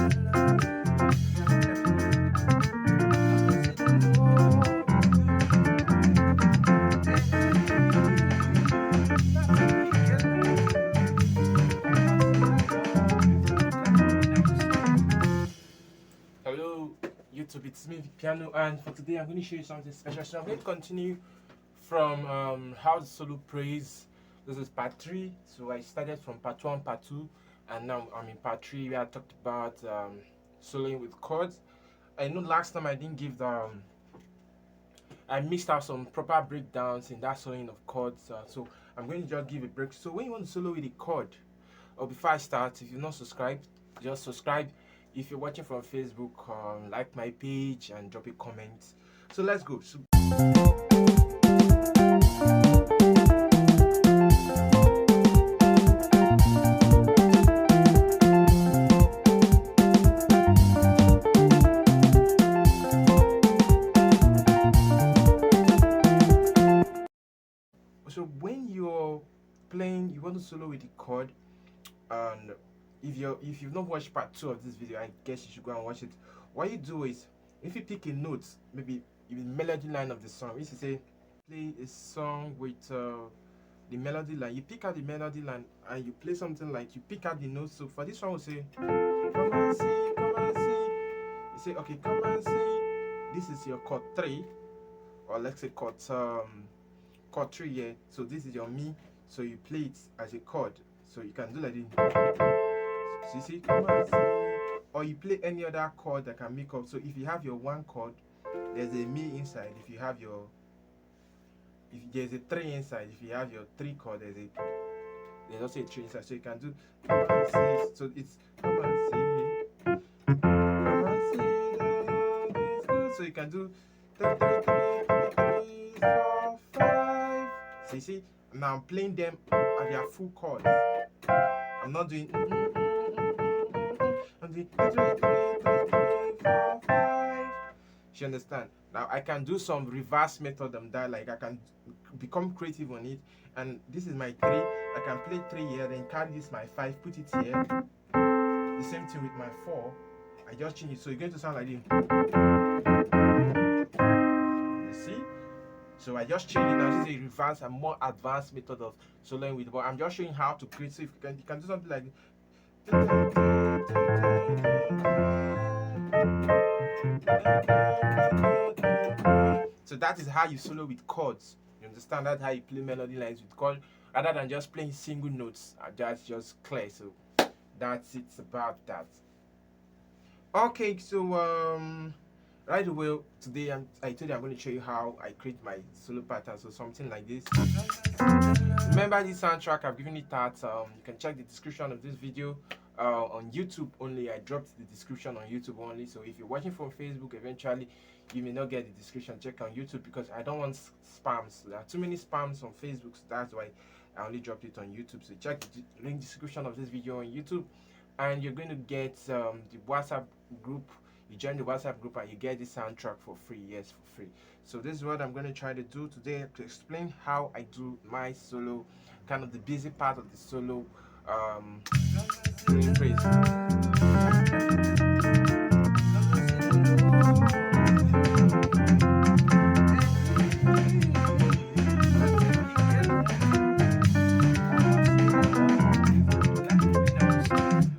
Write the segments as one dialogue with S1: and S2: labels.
S1: Hello YouTube, it's me Piano, and for today I'm going to show you something special. So I'm going to continue from how the solo praise. This is part 3. So I started from part 1, part 2, and now I'm in part 3 where I talked about soloing with chords. I know last time I didn't give the I missed out some proper breakdowns in that soloing of chords, so I'm going to just give a break. So when you want to solo with a chord, or before I start, if you're not subscribed, just subscribe. If you're watching from Facebook, like my page and drop a comment. So let's go. So when you're playing, you want to solo with the chord, and if you've not watched part 2 of this video, I guess you should go and watch it. What you do is, if you pick a note, maybe the melody line of the song, if you say play a song with the melody line, you pick out the melody line and you play something like you pick out the notes. So for this one, we'll say come and see, come and see. You say okay, come and see. This is your chord 3, or let's say chord 3 here. So this is your mi. So you play it as a chord. So you can do like this. So you see, come and see. Or you play any other chord that can make up. So if you have your 1 chord, there's a mi inside. If you have your, if there's a 3 inside, if you have your 3 chord, there's also a 3 inside. So you can do come and see. So it's come and see, come and see. So you can do 3, 3, 3, 3, 4, 5. So you see, now I'm playing them at their full chords. I'm not doing. I'm doing 3, 3, 3, 4, 5. You understand? Now I can do some reverse method on that. Like I can become creative on it. And this is my 3. I can play 3 here, then carry this my 5, put it here. The same thing with my 4. I just change it, so it's going to sound like this. You see? So I just changed it now. This is a reverse and more advanced method of soloing with, but I'm just showing how to create. So if you can do something like this. So that is how you solo with chords. You understand? That's how you play melody lines with chords, rather than just playing single notes. That's just clear. So that's it about that. Okay, so right away today I told you I'm going to show you how I create my solo pattern. So something like this. Remember this soundtrack, I've given it out. You can check the description of this video on YouTube only. I dropped the description on YouTube only. So if you're watching from Facebook, eventually you may not get the description. Check on YouTube, because I don't want spams. There are too many spams on Facebook, so that's why I only dropped it on YouTube. So check the link description of this video on YouTube, and you're going to get the WhatsApp group. You join the WhatsApp group and you get the soundtrack for free. Yes, for free. So this is what I'm going to try to do today, to explain how I do my solo, kind of the busy part of the solo phrase.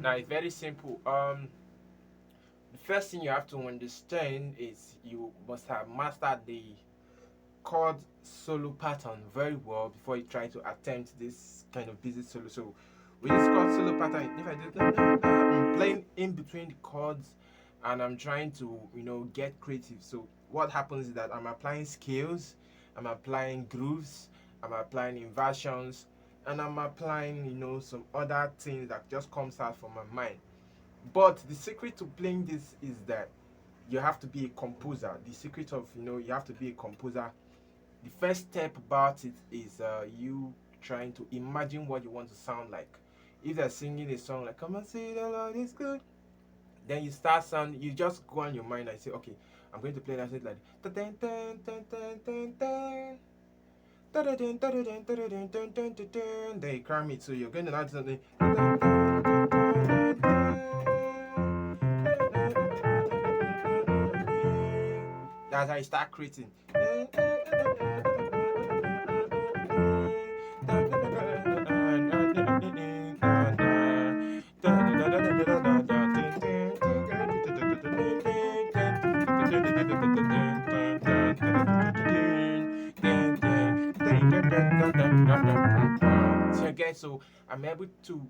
S1: Now it's very simple. The first thing you have to understand is you must have mastered the chord solo pattern very well before you try to attempt this kind of busy solo. So with this chord solo pattern, if I do, I'm playing in between the chords and I'm trying to, get creative. So what happens is that I'm applying scales, I'm applying grooves, I'm applying inversions, and I'm applying, some other things that just comes out from my mind. But the secret to playing this is that you have to be a composer. The secret of, you have to be a composer. The first step about it is you trying to imagine what you want to sound like. If they're singing a song like "Come and see the Lord is good," then you just go on your mind and say, okay, I'm going to play that like then you cram it. So you're going to add something. That's how you start creating. So again, so I'm able to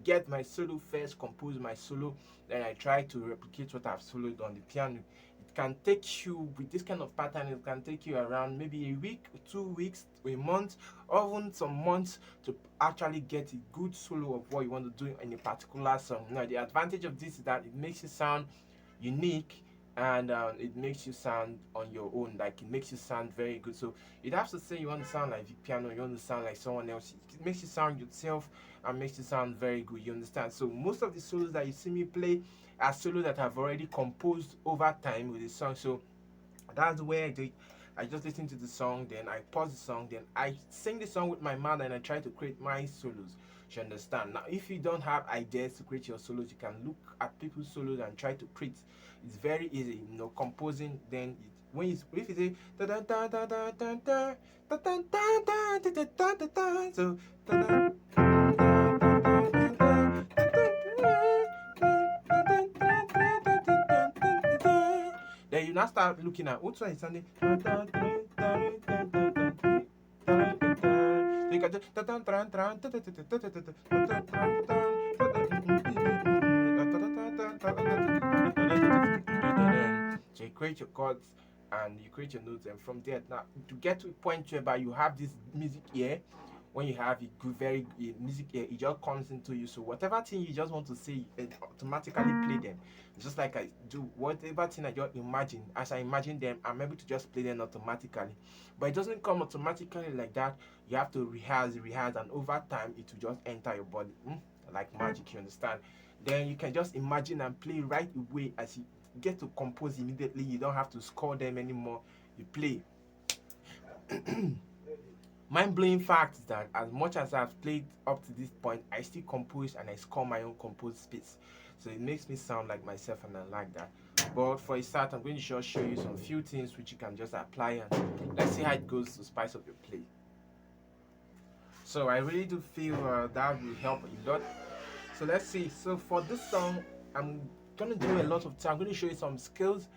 S1: get my solo first, compose my solo, then I try to replicate what I've soloed on the piano. It can take you, with this kind of pattern, it can take you around maybe a week, 2 weeks, a month, or even some months to actually get a good solo of what you want to do in a particular song. Now, the advantage of this is that it makes you sound unique, and it makes you sound on your own, like it makes you sound very good. So you'd have to say you want to sound like the piano, you want to sound like someone else. It makes you sound yourself and makes you sound very good, you understand? So most of the solos that you see me play are solos that I've already composed over time with the song. So that's where I just listen to the song, then I pause the song, then I sing the song with my mouth, and I try to create my solos. You understand? Now, if you don't have ideas to create your solos, you can look at people's solos and try to create. It's very easy, composing. Then when you if you say da da da da da da da da da da da da da da, so then you now start looking at what's one is sounding. So you can so you create your chords and you create your notes, and from there, now to get to a point whereby you have this music ear. When you have a good, very good music ear, it just comes into you. So whatever thing you just want to say, it automatically play them. It's just like I do whatever thing I just imagine. As I imagine them, I'm able to just play them automatically. But it doesn't come automatically like that. You have to rehearse, and over time it will just enter your body, like magic. You understand? Then you can just imagine and play right away. As you get to compose immediately, you don't have to score them anymore. You play. Mind-blowing fact is that as much as I've played up to this point, I still compose and I score my own composed space. So it makes me sound like myself, and I like that. But for a start, I'm going to just show you some few things which you can just apply, and let's see how it goes to spice up your play. So I really do feel that will help a lot. So let's see. So for this song, I'm gonna do a lot of time. I'm gonna show you some skills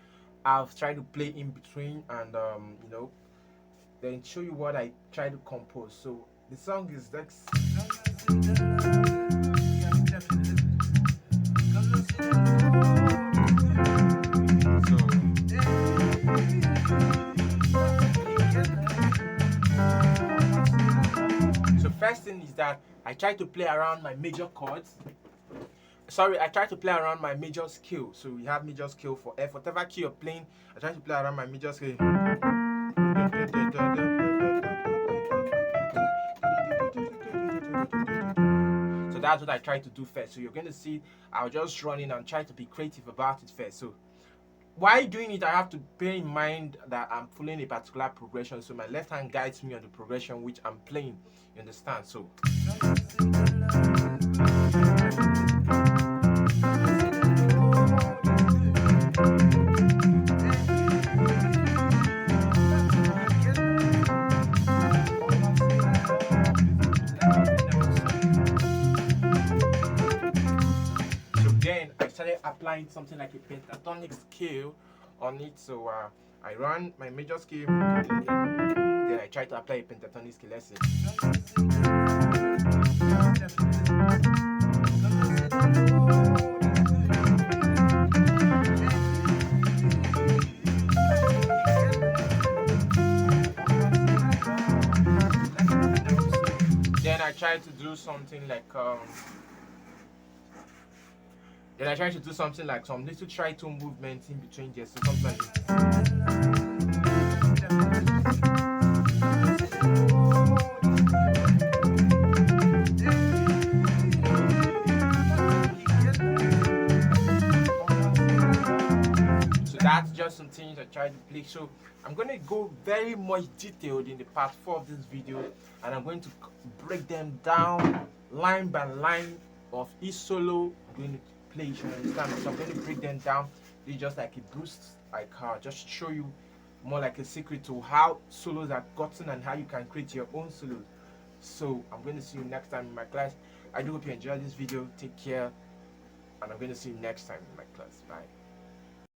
S1: I've tried to play in between, and then show you what I try to compose. So the song is like. So first thing is that I try to play around my major chords. Sorry, I try to play around my major scale. So we have major scale for F. Whatever key you're playing, I try to play around my major scale. So that's what I try to do first. So you're going to see I'll just run in and try to be creative about it first. So while doing it, I have to bear in mind that I'm following a particular progression. So my left hand guides me on the progression which I'm playing. You understand? So then I started applying something like a pentatonic scale on it. So I run my major scale, then I try to apply a pentatonic scale. Let's see. Then I try to do something like some little tritone movements in between there. So something like this. So that's just some things I try to play. So I'm going to go very much detailed in the part 4 of this video, and I'm going to break them down line by line of each solo I'm going to play. You understand? So I'm going to break them down. It's just like a boost, like just show you more like a secret to how solos are gotten and how you can create your own solos. So I'm going to see you next time in my class. I do hope you enjoyed this video. Take care, and I'm going to see you next time in my class. Bye.